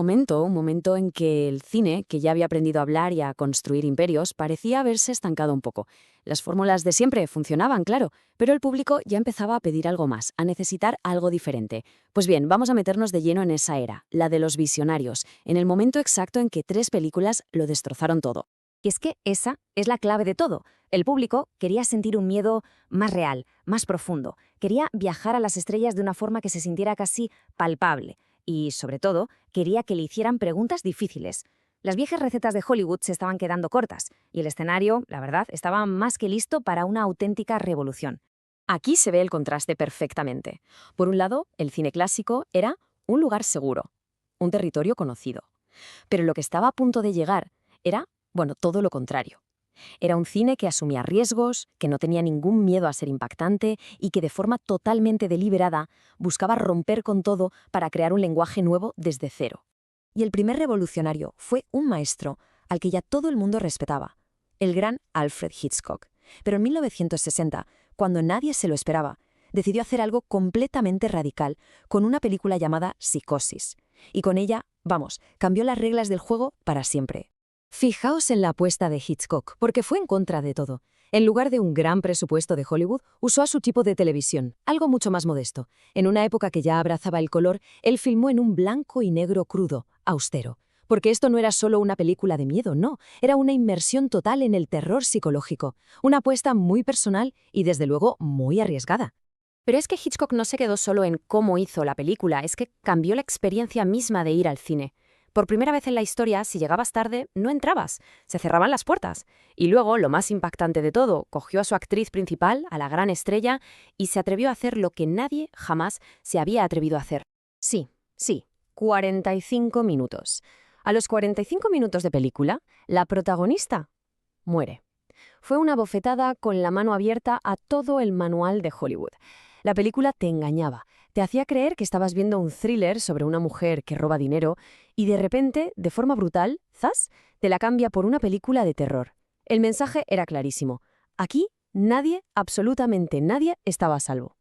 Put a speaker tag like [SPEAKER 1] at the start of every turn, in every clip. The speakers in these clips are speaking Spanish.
[SPEAKER 1] un momento en que el cine, que ya había aprendido a hablar y a construir imperios, parecía haberse estancado un poco. Las fórmulas de siempre funcionaban, claro, pero el público ya empezaba a pedir algo más, a necesitar algo diferente. Pues bien, vamos a meternos de lleno en esa era, la de los visionarios, en el momento exacto en que 3 películas lo destrozaron todo.
[SPEAKER 2] Y es que esa es la clave de todo. El público quería sentir un miedo más real, más profundo. Quería viajar a las estrellas de una forma que se sintiera casi palpable. Y, sobre todo, quería que le hicieran preguntas difíciles. Las viejas recetas de Hollywood se estaban quedando cortas, y el escenario, la verdad, estaba más que listo para una auténtica revolución.
[SPEAKER 1] Aquí se ve el contraste perfectamente. Por un lado, el cine clásico era un lugar seguro, un territorio conocido. Pero lo que estaba a punto de llegar era, bueno, todo lo contrario. Era un cine que asumía riesgos, que no tenía ningún miedo a ser impactante y que de forma totalmente deliberada buscaba romper con todo para crear un lenguaje nuevo desde cero.
[SPEAKER 2] Y el primer revolucionario fue un maestro al que ya todo el mundo respetaba, el gran Alfred Hitchcock. Pero en 1960, cuando nadie se lo esperaba, decidió hacer algo completamente radical con una película llamada Psicosis. Y con ella, cambió las reglas del juego para siempre. Fijaos en la apuesta de Hitchcock, porque fue en contra de todo. En lugar de un gran presupuesto de Hollywood, usó a su tipo de televisión, algo mucho más modesto. En una época que ya abrazaba el color, él filmó en un blanco y negro crudo, austero. Porque esto no era solo una película de miedo, no, era una inmersión total en el terror psicológico. Una apuesta muy personal y, desde luego, muy arriesgada.
[SPEAKER 1] Pero es que Hitchcock no se quedó solo en cómo hizo la película, es que cambió la experiencia misma de ir al cine. Por primera vez en la historia, si llegabas tarde, no entrabas, se cerraban las puertas. Y luego, lo más impactante de todo, cogió a su actriz principal, a la gran estrella, y se atrevió a hacer lo que nadie jamás se había atrevido a hacer. Sí, 45 minutos. A los 45 minutos de película, la protagonista muere. Fue una bofetada con la mano abierta a todo el manual de Hollywood. La película te engañaba, te hacía creer que estabas viendo un thriller sobre una mujer que roba dinero y de repente, de forma brutal, ¡zas!, te la cambia por una película de terror. El mensaje era clarísimo. Aquí nadie, absolutamente nadie, estaba a salvo.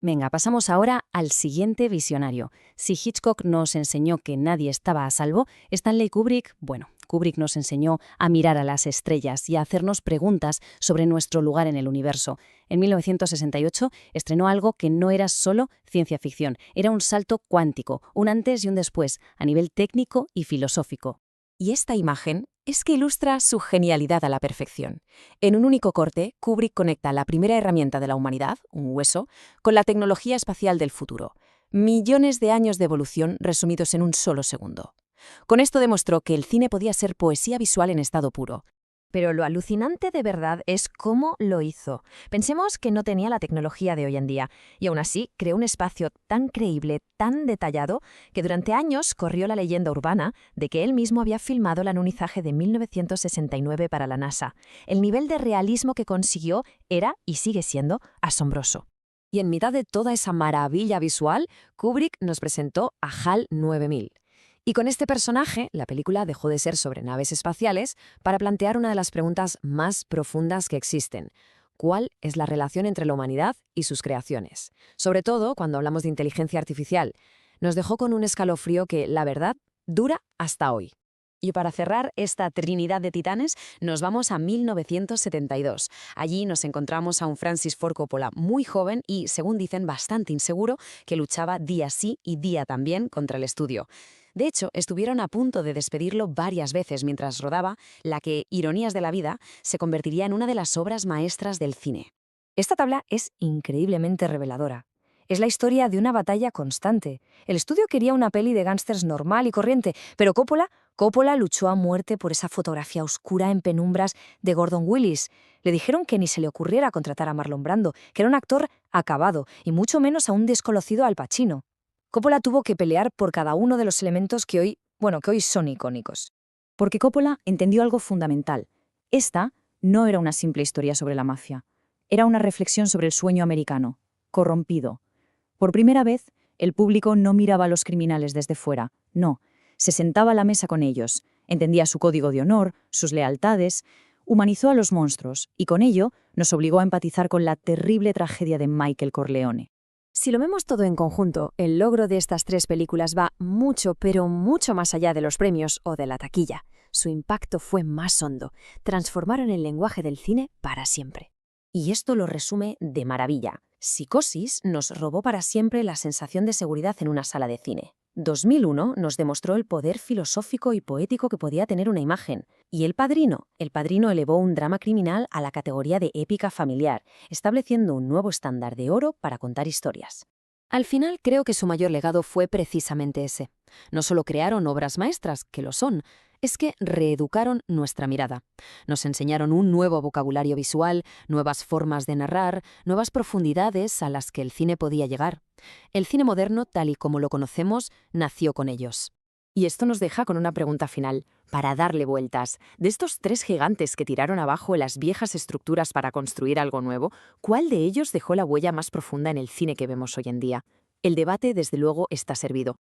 [SPEAKER 1] Venga, pasamos ahora al siguiente visionario. Si Hitchcock nos enseñó que nadie estaba a salvo, Stanley Kubrick, Kubrick nos enseñó a mirar a las estrellas y a hacernos preguntas sobre nuestro lugar en el universo. En 1968 estrenó algo que no era solo ciencia ficción, era un salto cuántico, un antes y un después, a nivel técnico y filosófico. Y esta imagen es que ilustra su genialidad a la perfección. En un único corte, Kubrick conecta la primera herramienta de la humanidad, un hueso, con la tecnología espacial del futuro. Millones de años de evolución resumidos en un solo segundo. Con esto demostró que el cine podía ser poesía visual en estado puro. Pero lo alucinante de verdad es cómo lo hizo. Pensemos que no tenía la tecnología de hoy en día, y aún así creó un espacio tan creíble, tan detallado, que durante años corrió la leyenda urbana de que él mismo había filmado el alunizaje de 1969 para la NASA. El nivel de realismo que consiguió era, y sigue siendo, asombroso. Y en mitad de toda esa maravilla visual, Kubrick nos presentó a HAL 9000. Y con este personaje, la película dejó de ser sobre naves espaciales para plantear una de las preguntas más profundas que existen. ¿Cuál es la relación entre la humanidad y sus creaciones? Sobre todo cuando hablamos de inteligencia artificial. Nos dejó con un escalofrío que, la verdad, dura hasta hoy. Y para cerrar esta trinidad de titanes, nos vamos a 1972. Allí nos encontramos a un Francis Ford Coppola muy joven y, según dicen, bastante inseguro, que luchaba día sí y día también contra el estudio. De hecho, estuvieron a punto de despedirlo varias veces mientras rodaba la que, ironías de la vida, se convertiría en una de las obras maestras del cine. Esta tabla es increíblemente reveladora. Es la historia de una batalla constante. El estudio quería una peli de gángsters normal y corriente, pero Coppola luchó a muerte por esa fotografía oscura en penumbras de Gordon Willis. Le dijeron que ni se le ocurriera contratar a Marlon Brando, que era un actor acabado, y mucho menos a un desconocido Al Pacino. Coppola tuvo que pelear por cada uno de los elementos que hoy son icónicos. Porque Coppola entendió algo fundamental. Esta no era una simple historia sobre la mafia. Era una reflexión sobre el sueño americano, corrompido. Por primera vez, el público no miraba a los criminales desde fuera, no. Se sentaba a la mesa con ellos, entendía su código de honor, sus lealtades, humanizó a los monstruos y con ello nos obligó a empatizar con la terrible tragedia de Michael Corleone.
[SPEAKER 2] Si lo vemos todo en conjunto, el logro de estas tres películas va mucho, pero mucho más allá de los premios o de la taquilla. Su impacto fue más hondo. Transformaron el lenguaje del cine para siempre. Y esto lo resume de maravilla. Psicosis nos robó para siempre la sensación de seguridad en una sala de cine. 2001 nos demostró el poder filosófico y poético que podía tener una imagen. Y El Padrino elevó un drama criminal a la categoría de épica familiar, estableciendo un nuevo estándar de oro para contar historias.
[SPEAKER 1] Al final creo que su mayor legado fue precisamente ese. No solo crearon obras maestras, que lo son, es que reeducaron nuestra mirada. Nos enseñaron un nuevo vocabulario visual, nuevas formas de narrar, nuevas profundidades a las que el cine podía llegar. El cine moderno, tal y como lo conocemos, nació con ellos. Y esto nos deja con una pregunta final, para darle vueltas. De estos tres gigantes que tiraron abajo las viejas estructuras para construir algo nuevo, ¿cuál de ellos dejó la huella más profunda en el cine que vemos hoy en día? El debate, desde luego, está servido.